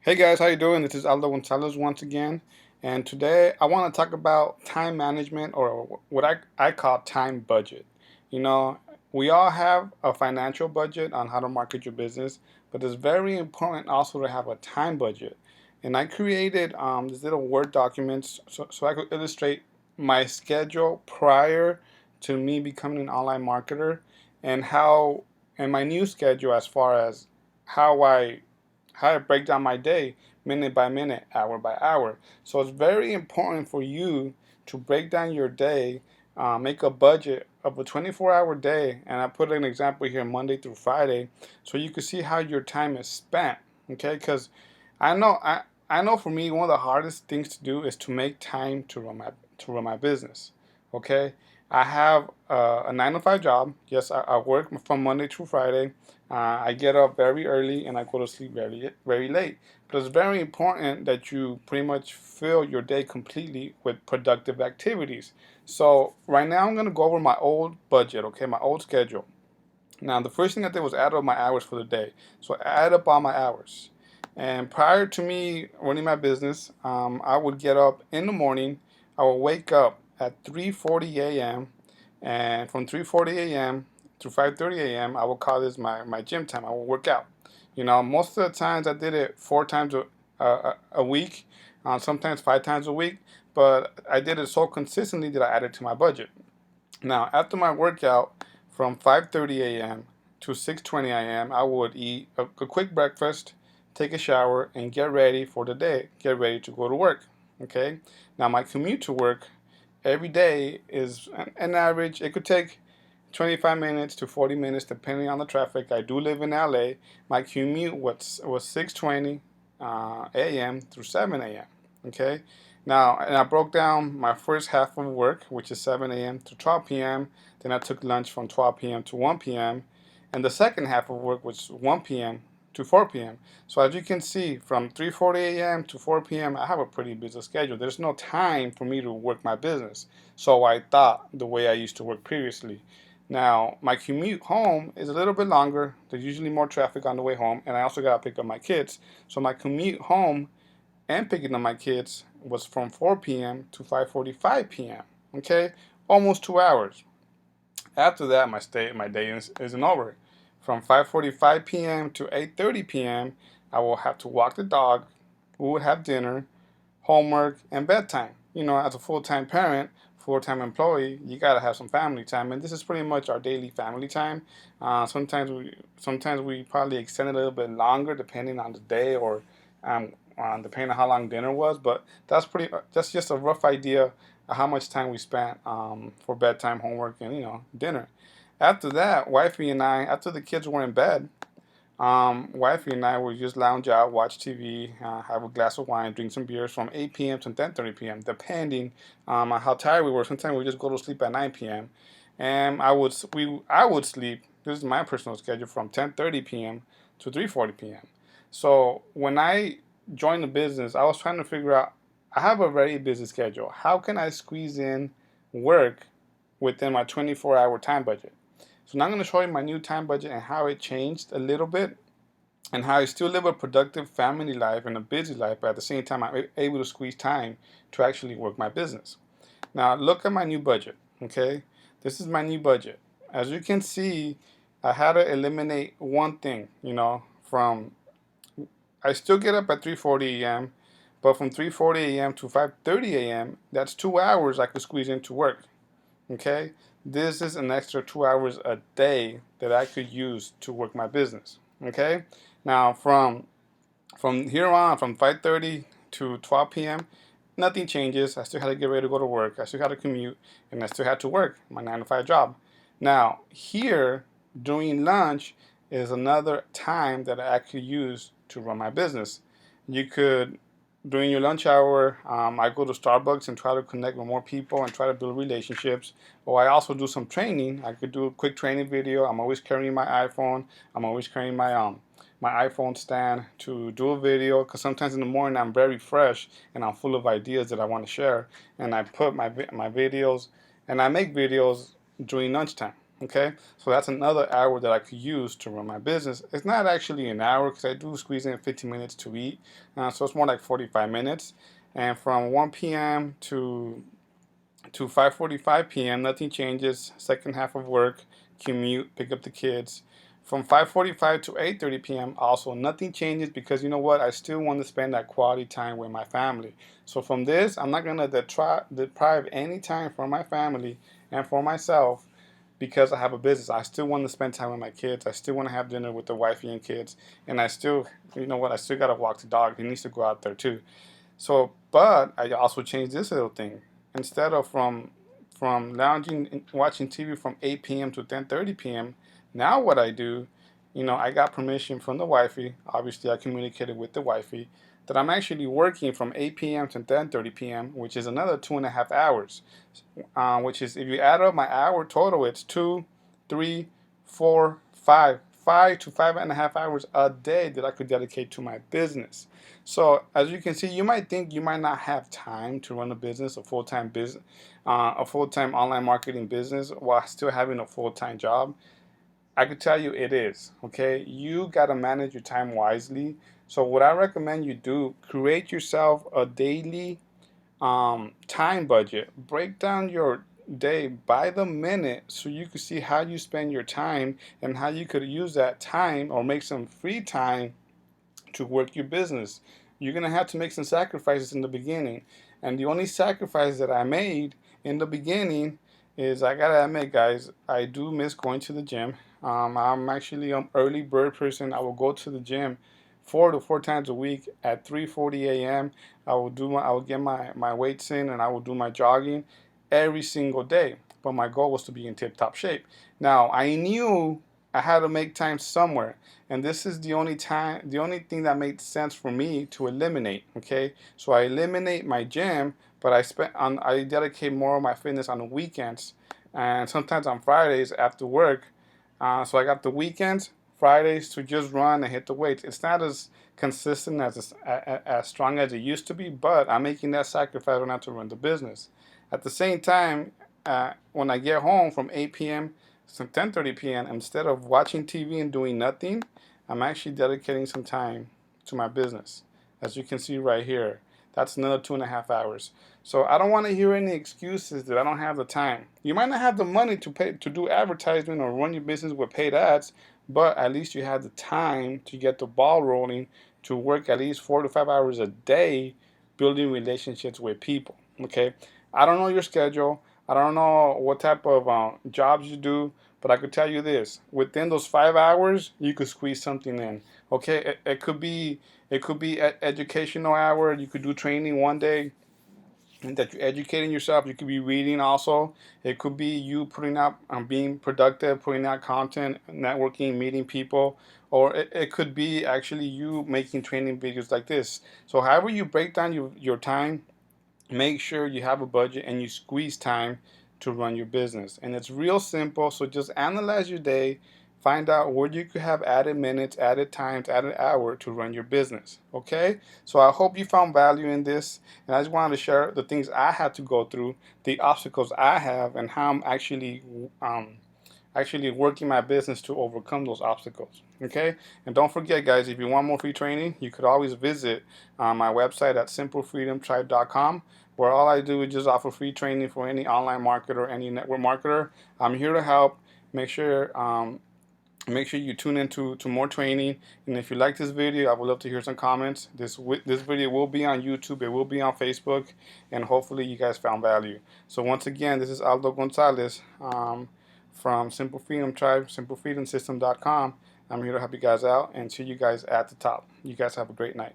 Hey guys, how you doing? This is Aldo Gonzalez once again, and today I want to talk about time management or what I call time budget. You know, we all have a financial budget on how to market your business, but it's very important also to have a time budget. And I created these little Word documents so I could illustrate my schedule prior to me becoming an online marketer and how and my new schedule as far as how I how to break down my day minute by minute, hour by hour. So it's very important for you to break down your day, make a budget of a 24-hour day, and I put an example here Monday through Friday, so you can see how your time is spent. Okay, because I know I know for me one of the hardest things to do is to make time to run my business. Okay, I have a 9 to 5 job. Yes, I work from Monday through Friday. I get up very early and I go to sleep very late. But it's very important that you pretty much fill your day completely with productive activities. So right now I'm gonna go over my old budget, okay, my old schedule. Now the first thing I did was add up my hours for the day. So I add up all my hours. And prior to me running my business, I would get up in the morning. I would wake up at 3:40 a.m. and from 3:40 a.m. to 5:30 a.m. I would call this my gym time. I would work out. You know, most of the times I did it 4 times a week, sometimes 5 times a week, but I did it so consistently that I added to my budget. Now, after my workout from 5:30 a.m. to 6:20 a.m., I would eat a quick breakfast, take a shower, and get ready for the day. Get ready to go to work. Okay? Now, my commute to work every day is an average. It could take 25 minutes to 40 minutes depending on the traffic. I do live in LA. My commute was 6:20 a.m. through 7 a.m. Okay? Now, and I broke down my first half of work, which is 7 a.m. to 12 p.m. Then I took lunch from 12 p.m. to 1 p.m. And the second half of work was 1 p.m. to 4 p.m. So as you can see, from 3:40 a.m. to 4 p.m., I have a pretty busy schedule. There's no time for me to work my business. So I thought the way I used to work previously. Now, my commute home is a little bit longer. There's usually more traffic on the way home, and I also got to pick up my kids. So my commute home and picking up my kids was from 4 p.m. to 5:45 p.m. Okay, almost 2 hours. After that, my day isn't over. From 5:45 p.m. to 8:30 p.m., I will have to walk the dog. We would have dinner, homework, and bedtime. You know, as a full-time parent, full-time employee, you gotta have some family time, and this is pretty much our daily family time. Sometimes we probably extend it a little bit longer depending on the day or depending on how long dinner was. But that's just a rough idea of how much time we spent for bedtime, homework, and dinner. After that, wifey and I, after the kids were in bed, wifey and I would just lounge out, watch TV, have a glass of wine, drink some beers from 8 p.m. to 10:30 p.m. depending on how tired we were. Sometimes we just go to sleep at 9 p.m. and I would sleep. This is my personal schedule from 10:30 p.m. to 3:40 p.m. So when I joined the business, I was trying to figure out. I have a very busy schedule. How can I squeeze in work within my 24-hour time budget? So now I'm going to show you my new time budget and how it changed a little bit and how I still live a productive family life and a busy life, but at the same time I'm able to squeeze time to actually work my business. Now look at my new budget, okay? This is my new budget. As you can see, I had to eliminate one thing, from I still get up at 3:40 a.m., but from 3:40 a.m. to 5:30 a.m., that's 2 hours I could squeeze into work. Okay, this is an extra 2 hours a day that I could use to work my business. Okay, now from here on, from 5:30 to 12 p.m., nothing changes. I still had to get ready to go to work. I still had to commute, and I still had to work my 9 to 5 job. Now here during lunch is another time that I could use to run my business. You could during your lunch hour, I go to Starbucks and try to connect with more people and try to build relationships. Or I also do some training. I could do a quick training video. I'm always carrying my iPhone. I'm always carrying my iPhone stand to do a video because sometimes in the morning I'm very fresh and I'm full of ideas that I want to share. And I put my videos and I make videos during lunchtime. Okay, so that's another hour that I could use to run my business. It's not actually an hour because I do squeeze in 15 minutes to eat, so it's more like 45 minutes. And from 1 p.m. to 5:45 p.m. nothing changes. Second half of work, commute, pick up the kids. From 5:45 to 8:30 p.m. also nothing changes because you know what? I still want to spend that quality time with my family. So from this, I'm not gonna deprive any time for my family and for myself because I have a business. I still want to spend time with my kids. I still want to have dinner with the wifey and kids. And I still, you know what? I still gotta walk the dog. He needs to go out there too. So, but I also changed this little thing. Instead of from lounging and watching TV from 8 p.m. to 10:30 p.m., now what I do, I got permission from the wifey. Obviously, I communicated with the wifey that I'm actually working from 8 p.m. to 10:30 p.m., which is another 2.5 hours. Which is if you add up my hour total, it's 2, 3, 4, 5, 5 to 5.5 hours a day that I could dedicate to my business. So as you can see, you might think you might not have time to run a business, a full-time online marketing business while still having a full-time job. I could tell you it is. Okay, you gotta manage your time wisely. So what I recommend you do, create yourself a daily time budget. Break down your day by the minute so you can see how you spend your time and how you could use that time or make some free time to work your business. You're gonna have to make some sacrifices in the beginning. And the only sacrifice that I made in the beginning is I gotta admit, guys, I do miss going to the gym. I'm actually an early bird person. I will go to the gym 4 times a week at 3:40 a.m. I will get my weights in and I will do my jogging every single day. But my goal was to be in tip top shape. Now I knew I had to make time somewhere, and this is the only thing that made sense for me to eliminate. Okay, so I eliminate my gym, but I dedicate more of my fitness on the weekends and sometimes on Fridays after work. So I got the weekends, Fridays to just run and hit the weights. It's not as consistent as strong as it used to be, but I'm making that sacrifice not to run the business. At the same time, when I get home from 8 p.m. to 10:30 p.m., instead of watching TV and doing nothing, I'm actually dedicating some time to my business. As you can see right here, that's another 2.5 hours. So I don't want to hear any excuses that I don't have the time. You might not have the money to pay to do advertisement or run your business with paid ads, but at least you have the time to get the ball rolling to work at least 4 to 5 hours a day building relationships with people. Okay, I don't know your schedule. I don't know what type of jobs you do, but I could tell you this: within those 5 hours, you could squeeze something in. Okay, it could be educational hour. You could do training one day and that you're educating yourself. You could be reading also. It could be you putting out, being productive, putting out content, networking, meeting people, or it could be actually you making training videos like this. So however you break down your time, make sure you have a budget and you squeeze time to run your business. And it's real simple. So just analyze your day, find out where you could have added minutes, added times, added hour to run your business. Okay? So I hope you found value in this. And I just wanted to share the things I had to go through, the obstacles I have, and how I'm actually working my business to overcome those obstacles. Okay, and don't forget, guys, if you want more free training, you could always visit my website at simplefreedomtribe.com, where all I do is just offer free training for any online marketer, any network marketer. I'm here to help. Make sure make sure you tune into to more training. And if you like this video, I would love to hear some comments. This video will be on YouTube, it will be on Facebook, and hopefully you guys found value. So once again, this is Aldo Gonzalez from Simple Freedom Tribe, simplefreedomsystem.com. I'm here to help you guys out and see you guys at the top. You guys have a great night.